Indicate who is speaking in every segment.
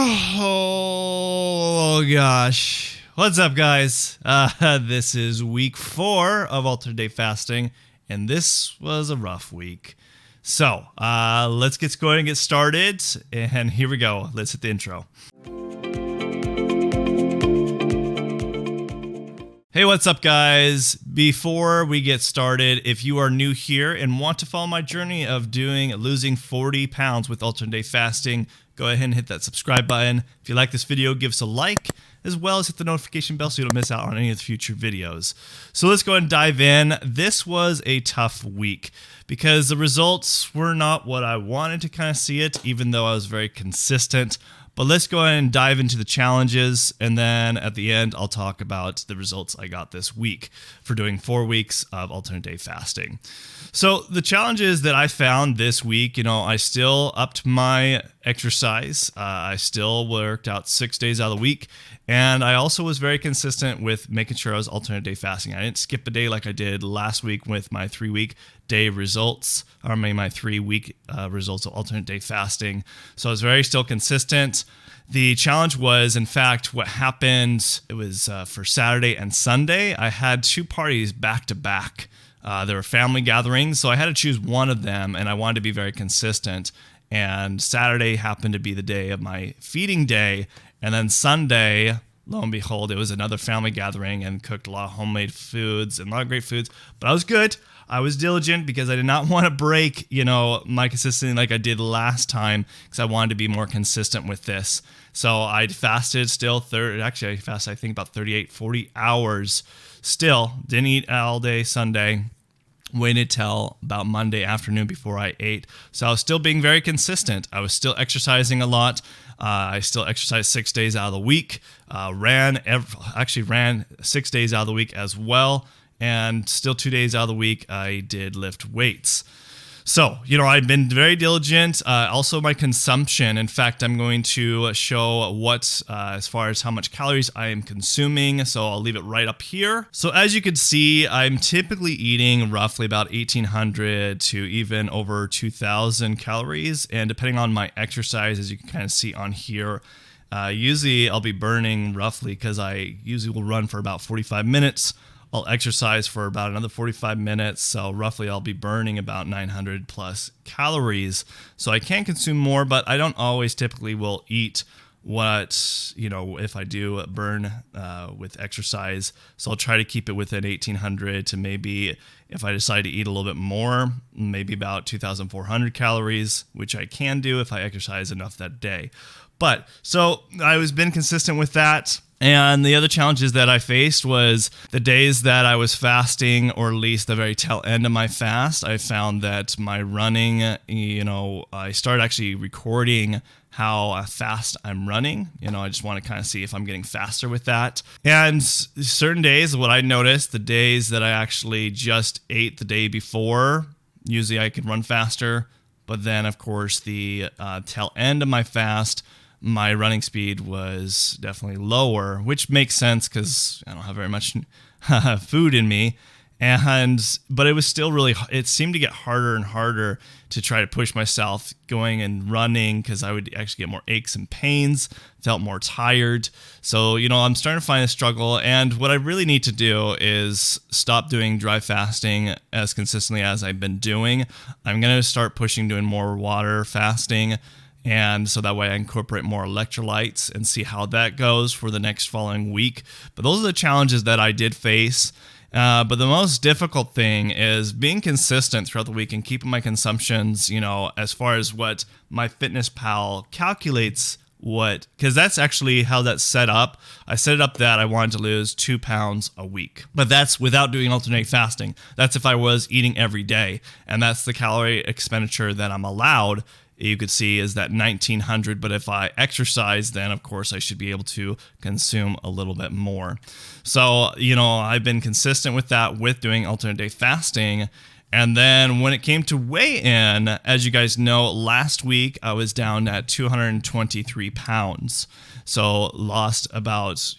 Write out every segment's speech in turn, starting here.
Speaker 1: Oh gosh. What's up, guys? This is week 4 of alternate day fasting, and this was a rough week. So let's get going and get started. And here we go. Let's hit the intro. Hey, what's up, guys? Before we get started, if you are new here and want to follow my journey of losing 40 pounds with alternate day fasting, go ahead and hit that subscribe button. If you like this video, give us a like, as well as hit the notification bell so you don't miss out on any of the future videos. So let's go ahead and dive in. This was a tough week because the results were not what I wanted to kind of see it, even though I was very consistent. But let's go ahead and dive into the challenges, and then at the end, I'll talk about the results I got this week for doing 4 weeks of alternate day fasting. So the challenges that I found this week, I still upped my exercise. I still worked out 6 days out of the week, and I also was very consistent with making sure I was alternate day fasting. I didn't skip a day like I did last week with my 3-week day results, or my 3-week results of alternate day fasting. So I was very still consistent. The challenge was, in fact, what happened, it was for Saturday and Sunday, I had 2 parties back to back. There were family gatherings, so I had to choose one of them, and I wanted to be very consistent. And Saturday happened to be the day of my feeding day, and then Sunday, lo and behold, it was another family gathering and cooked a lot of homemade foods and a lot of great foods. But I was good. I was diligent because I did not want to break, my consistency like I did last time, because I wanted to be more consistent with this. So I fasted still, I fasted I think about 38, 40 hours. Still, didn't eat all day Sunday. Waited till about Monday afternoon before I ate. So I was still being very consistent. I was still exercising a lot. I still exercised 6 days out of the week. Ran 6 days out of the week as well. And still 2 days out of the week, I did lift weights. So, I've been very diligent. Also, my consumption. In fact, I'm going to show as far as how much calories I am consuming. So I'll leave it right up here. So as you can see, I'm typically eating roughly about 1,800 to even over 2,000 calories. And depending on my exercise, as you can kind of see on here, usually I'll be burning roughly, because I usually will run for about 45 minutes. I'll exercise for about another 45 minutes, so roughly I'll be burning about 900 plus calories. So I can consume more, but I don't always typically will eat what, if I do burn with exercise. So I'll try to keep it within 1,800 to maybe, if I decide to eat a little bit more, maybe about 2,400 calories, which I can do if I exercise enough that day. But so I was been consistent with that. And the other challenges that I faced was the days that I was fasting, or at least the very tail end of my fast, I found that my running, I started actually recording how fast I'm running. I just want to kind of see if I'm getting faster with that. And certain days, what I noticed, the days that I actually just ate the day before, usually I could run faster. But then, of course, the tail end of my fast, my running speed was definitely lower, which makes sense because I don't have very much food in me. But it was still it seemed to get harder and harder to try to push myself going and running, because I would actually get more aches and pains, felt more tired. So, I'm starting to find a struggle. And what I really need to do is stop doing dry fasting as consistently as I've been doing. I'm going to start pushing doing more water fasting. And so that way I incorporate more electrolytes and see how that goes for the next following week. But those are the challenges that I did face. But the most difficult thing is being consistent throughout the week and keeping my consumptions, as far as what my MyFitnessPal calculates, because that's actually how that's set up. I set it up that I wanted to lose 2 pounds a week, but that's without doing alternate fasting. That's if I was eating every day, and that's the calorie expenditure that I'm allowed. You could see is that 1,900, but if I exercise, then of course I should be able to consume a little bit more. So, I've been consistent with that with doing alternate day fasting. And then when it came to weigh-in, as you guys know, last week I was down at 223 pounds. So lost about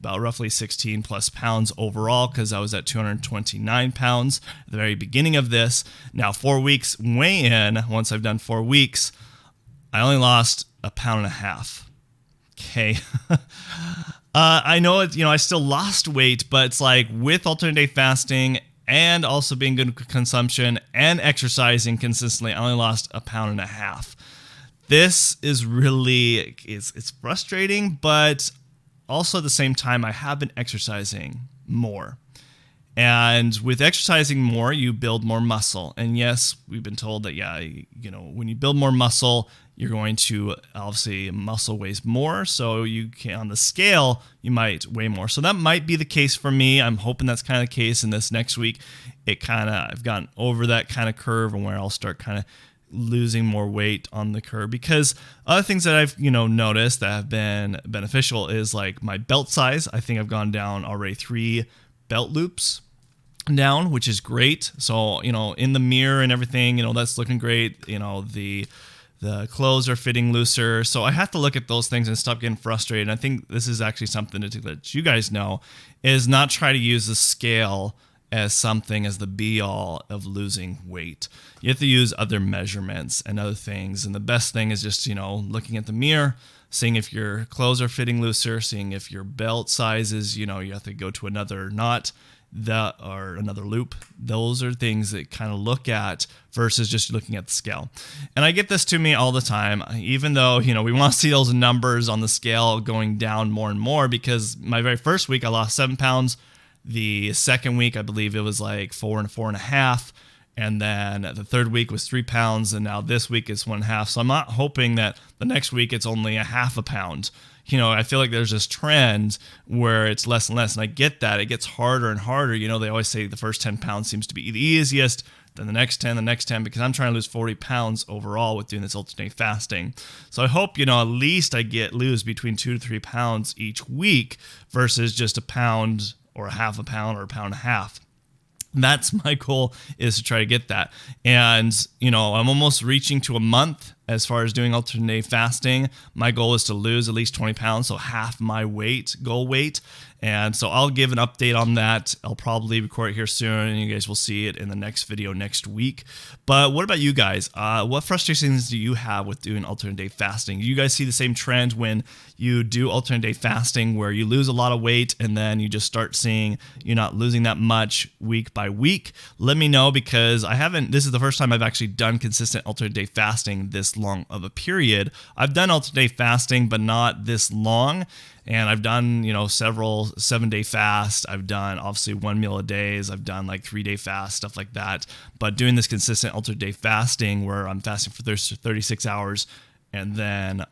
Speaker 1: roughly 16 plus pounds overall, because I was at 229 pounds at the very beginning of this. Now 4 weeks weigh-in, once I've done 4 weeks, I only lost 1.5 pounds. Okay. I know it, I still lost weight, but it's like with alternate day fasting and also being good consumption and exercising consistently, I only lost 1.5 pounds. This is really, it's frustrating, but also at the same time, I have been exercising more. And with exercising more, you build more muscle. And yes, we've been told that, when you build more muscle, you're going to, obviously, muscle weighs more. So you can, on the scale, you might weigh more. So that might be the case for me. I'm hoping that's kind of the case in this next week. I've gotten over that kind of curve and where I'll start kind of losing more weight on the curve, because other things that I've noticed that have been beneficial is like my belt size. I think I've gone down already 3 belt loops down, which is great. So in the mirror and everything, that's looking great. The clothes are fitting looser. So I have to look at those things and stop getting frustrated. And I think this is actually something to let you guys know, is not try to use the scale as something as the be-all of losing weight. You have to use other measurements and other things. And the best thing is just, looking at the mirror, seeing if your clothes are fitting looser, seeing if your belt sizes, you have to go to another knot or another loop. Those are things that kind of look at versus just looking at the scale. And I get this to me all the time, even though, we want to see those numbers on the scale going down more and more, because my very first week, I lost 7 pounds. The second week, I believe it was like 4 and 4.5. And then the third week was 3 pounds. And now this week it's 1.5. So I'm not hoping that the next week it's only 0.5 pound. I feel like there's this trend where it's less and less. And I get that. It gets harder and harder. They always say the first 10 pounds seems to be the easiest, then the next 10, because I'm trying to lose 40 pounds overall with doing this alternate fasting. So I hope, at least I lose between 2 to 3 pounds each week versus just 1 pound or 0.5 pound or 1.5 pounds. That's my goal, is to try to get that. And, I'm almost reaching to a month as far as doing alternate day fasting. My goal is to lose at least 20 pounds, so half my goal weight. And so I'll give an update on that. I'll probably record it here soon, and you guys will see it in the next video next week. But what about you guys? What frustrations do you have with doing alternate day fasting? Do you guys see the same trend when you do alternate day fasting, where you lose a lot of weight and then you just start seeing you're not losing that much week by week? Let me know, because this is the first time I've actually done consistent alternate day fasting this long of a period. I've done alternate day fasting, but not this long. And I've done, several 7-day fast. I've done obviously 1 meal a day. I've done like 3-day fast, stuff like that. But doing this consistent alternate day fasting, where I'm fasting for 36 hours and then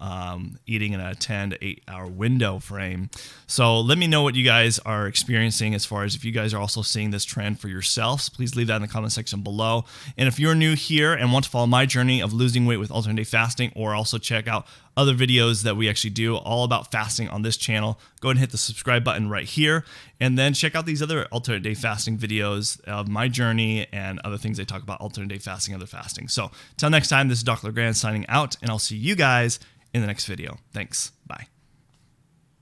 Speaker 1: eating in a 10 to 8 hour window frame. So let me know what you guys are experiencing, as far as if you guys are also seeing this trend for yourselves. Please leave that in the comment section below. And if you're new here and want to follow my journey of losing weight with alternate day fasting, or also check out other videos that we actually do all about fasting on this channel, go ahead and hit the subscribe button right here, and then check out these other alternate day fasting videos of my journey and other things they talk about alternate day fasting, other fasting. So until next time, this is Dr. LeGrand signing out, and I'll see you guys in the next video. Thanks. Bye.